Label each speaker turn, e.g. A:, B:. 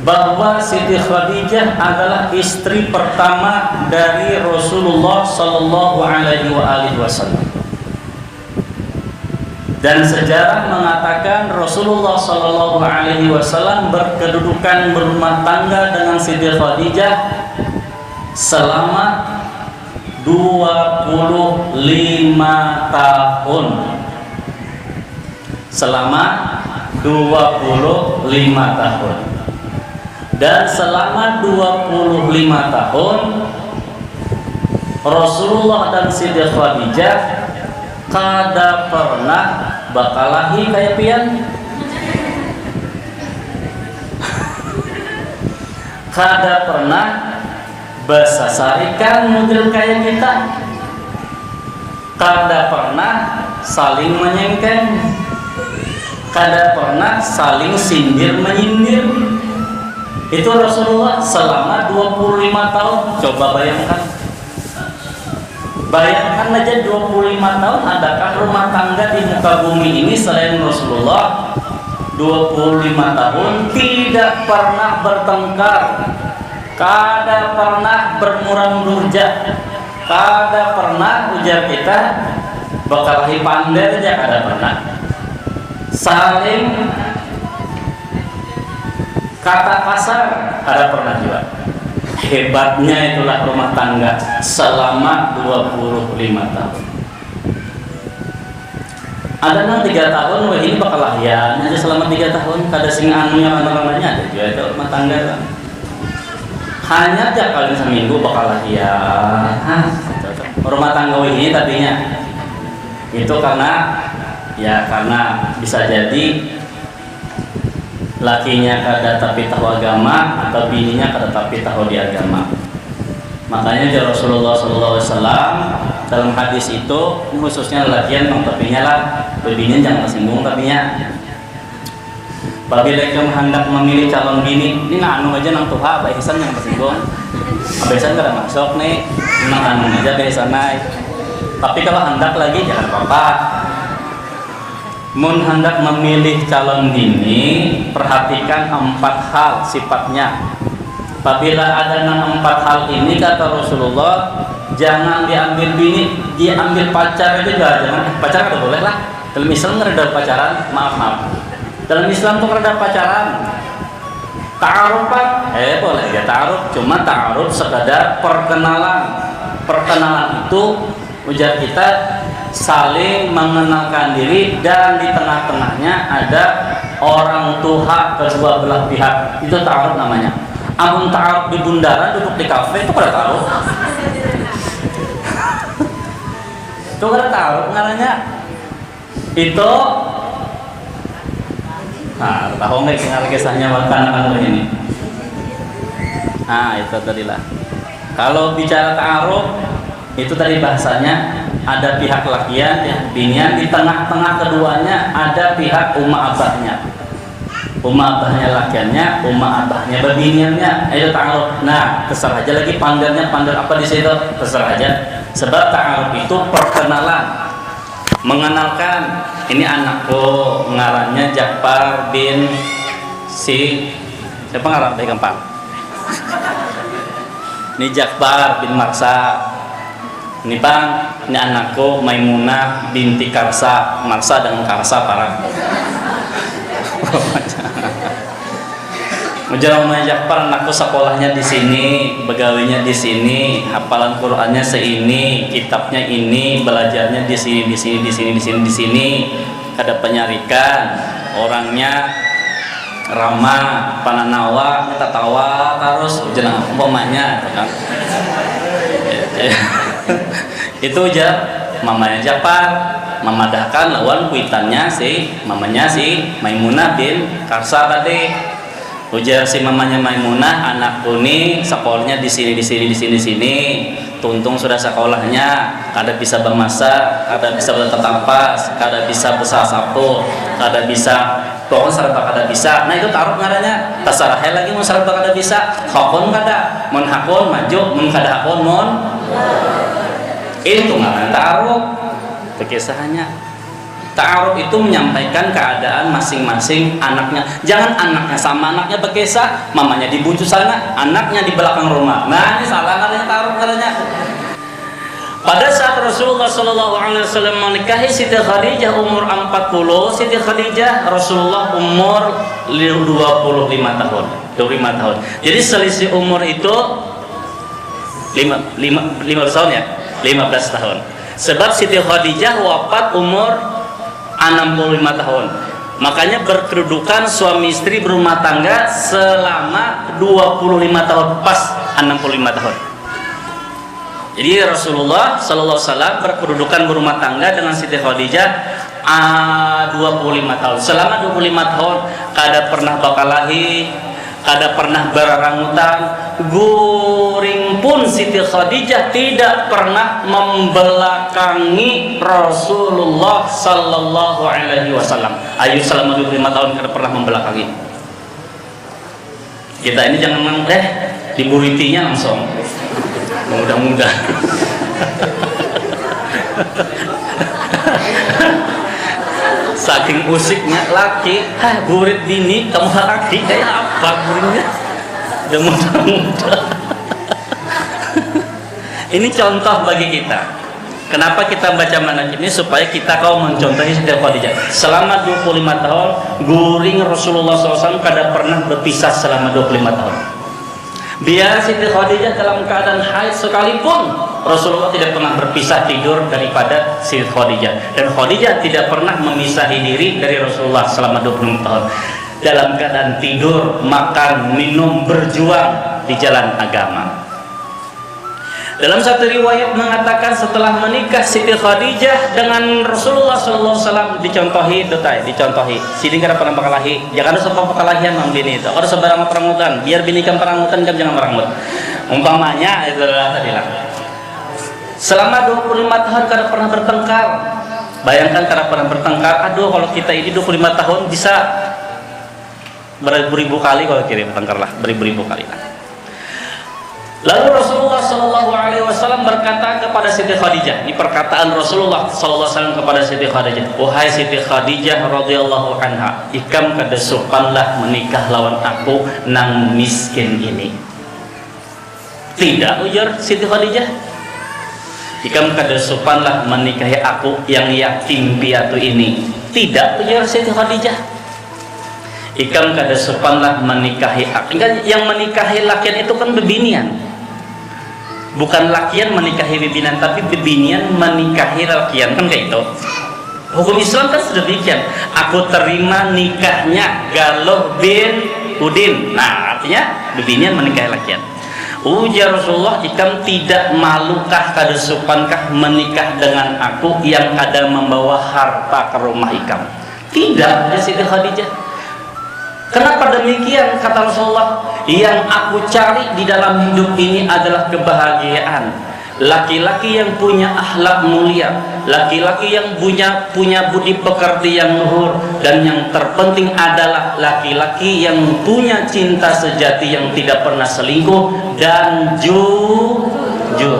A: bahwa Siti Khadijah adalah istri pertama dari Rasulullah Sallallahu Alaihi Wasallam. Dan sejarah mengatakan Rasulullah Sallallahu Alaihi Wasallam berkedudukan berumah tangga dengan Siti Khadijah selama 25 tahun. Selama 25 tahun. Dan selama 25 tahun Rasulullah dan Siti Khadijah kada pernah bakalahi kayak pian. Kada pernah basasarikan model kayak kita. Kada pernah saling menyengkeng. Kada pernah saling sindir menyindir. Itu Rasulullah selama 25 tahun. Coba bayangkan. Bayangkan aja 25 tahun, adakah rumah tangga di muka bumi ini selain Rasulullah 25 tahun tidak pernah bertengkar, kada pernah bermuram durja, kada pernah ujar kita bakalahi pander aja kada pernah. Saling kata kasar kada pernah juga. Hebatnya itulah rumah tangga selama 25 tahun. Ada nang 3 tahun, wah ini bakal lahian aja selama 3 tahun. Kada sing anu yang namanya ada juga itu rumah tangga kan. Hanya tiap kali seminggu bakal lahian. Rumah tangga ini tadinya itu karena bisa jadi lakinya kada tapi tahu agama atau bininya kada tapi tahu di agama. Makanya Rasulullah SAW dalam hadis itu khususnya lakian bang tapinya lah, bininya jangan tersinggung tapinya. Apabila kamu hendak memilih calon bini, ini anu aja nang tuha, Abah Ihsan yang tersinggung. Abah Ihsan kada masuk nih, nang anu aja Abah Ihsan naik. Tapi kalau hendak lagi jangan apa-apa. Mun hendak memilih calon bini, perhatikan 4 hal sifatnya. Apabila ada 4 hal ini kata Rasulullah, jangan diambil bini, diambil pacar itu juga jangan. Pacar itu boleh lah. Dalam Islam ngereda pacaran, maaf. Dalam Islam tuh ngereda pacaran. Ta'arufan, boleh ya ta'aruf, cuma ta'aruf sekadar perkenalan. Perkenalan itu ujar kita saling mengenalkan diri dan di tengah-tengahnya ada orang tua kedua belah pihak. Itu ta'aruf namanya. Amun ta'aruf di bundaran duduk di kafe itu pada ta'aruf. Itu pada ta'aruf namanya. Itu tahu nggak kenal kisahnya makan ini? Itu tadilah. Kalau bicara ta'aruf itu tadi bahasanya ada pihak lakian, pihak binian, di tengah-tengah keduanya ada pihak umma abahnya. Umma abahnya lakiannya, umma abahnya bebiniannya, itu ta'aruf. Nah, terserah aja lagi panggilnya apa di situ, terserah aja. Sebab ta'aruf itu perkenalan, mengenalkan ini anakku, ngarannya Ja'far bin siapa ngaran dari gampang? Ini Ja'far bin Marsa. Ini bang, ini anakku Maimunah binti Karsa. Marsa dengan Karsa parah. Mujarab Ja'far, anakku sekolahnya di sini, begawainya di sini, hafalan Qur'annya seini, kitabnya ini, belajarnya di sini. Ada penyarikan, orangnya ramah, pananawa, kita tawa terus, jangan umpamanya, kan? Itu aja mamanya Ja'far memadahkan lawan kuitannya mamanya Maimunah bin Karsa tadi. Ujar si mamanya Maimunah, anakku nih sekolahnya di sini. Tuntung sudah sekolahnya, kada bisa bermasak, kada bisa bertetapas, kada bisa bersasapu, kada bisa pokoknya serba kada bisa. Nah itu taruh ngaranya terserah lagi mau serba kada bisa. Hakon kada, mun hakon maju, mun kada hakon mun. Itu ngaran taruh. Itu kisahnya. Ta'aruf itu menyampaikan keadaan masing-masing anaknya. Jangan anaknya sama anaknya berkisah, mamanya di bucu sana, anaknya di belakang rumah. Nah, ini salah katanya ta'aruf katanya. Pada saat Rasulullah SAW menikahi Siti Khadijah umur 40, Siti Khadijah Rasulullah umur 25 tahun. 25 tahun. Jadi selisih umur itu 15 tahun ya? 15 tahun. Sebab Siti Khadijah wafat umur 65 tahun. Makanya berkedudukan suami istri berumah tangga selama 25 tahun, pas 65 tahun. Jadi Rasulullah sallallahu alaihi wasallam berkedudukan berumah tangga dengan Siti Khadijah 25 tahun. Selama 25 tahun kada pernah bakalahi, kada pernah berarangutan. Guring pun Siti Khadijah tidak pernah membelakangi Rasulullah sallallahu alaihi wasallam. Ayu selama 25 tahun kada pernah membelakangi. Kita ini jangan diburitinya langsung. Mudah-mudah. Saking usiknya laki, burit bini kamu laki kayak apa buritnya? Udah mudah-mudah. Ini contoh bagi kita. Kenapa kita baca manhaj ini? Supaya kita kau mencontohi Siti Khadijah. Selama 25 tahun guring Rasulullah SAW kada pernah berpisah selama 25 tahun. Biar Siti Khadijah dalam keadaan haid sekalipun, Rasulullah tidak pernah berpisah tidur daripada Siti Khadijah. Dan Khadijah tidak pernah memisahi diri dari Rasulullah selama 25 tahun. Dalam keadaan tidur, makan, minum, berjuang di jalan agama. Dalam satu riwayat mengatakan setelah menikah Siti Khadijah dengan Rasulullah SAW dicontohi, dicontohi. Sini kada pernah bakalahi, jangan ada sebab bakalahian mang bini itu. Kalau sebarang perangutan, biar bini kan perangutan kan jangan merangut. Umpamanya itu adalah tadi lah. Selama 25 tahun kada pernah bertengkar. Bayangkan kada pernah bertengkar. Aduh, kalau kita ini 25 tahun bisa beribu-ribu kali kalau kirim bertengkar lah, beribu-ribu kali lah. Lalu Rasulullah SAW berkata kepada Siti Khadijah, ini perkataan Rasulullah SAW kepada Siti Khadijah, wahai Siti Khadijah radhiyallahu anha, ikam kada supanlah menikah lawan aku nang miskin ini. Tidak, ujar Siti Khadijah, ikam kada supanlah menikahi aku yang yatim piatu ini. Tidak, ujar Siti Khadijah, ikam kada supanlah menikahi aku. Yang menikahi lakian itu kan bebinian. Bukan lakian menikahi bibinan, tapi bibinian menikahi lakian, kan kayak itu. Hukum Islam kan sudah demikian. Aku terima nikahnya Galuh bin Udin. Nah, artinya bibinian menikahi lakian. Ujar Rasulullah, ikam tidak malukah kada supankah menikah dengan aku yang ada membawa harta ke rumah ikam? Tidak, ya Siti Khadijah. Kenapa demikian? Kata Rasulullah, yang aku cari di dalam hidup ini adalah kebahagiaan. Laki-laki yang punya akhlak mulia, laki-laki yang punya budi pekerti yang luhur, dan yang terpenting adalah laki-laki yang punya cinta sejati yang tidak pernah selingkuh dan jujur.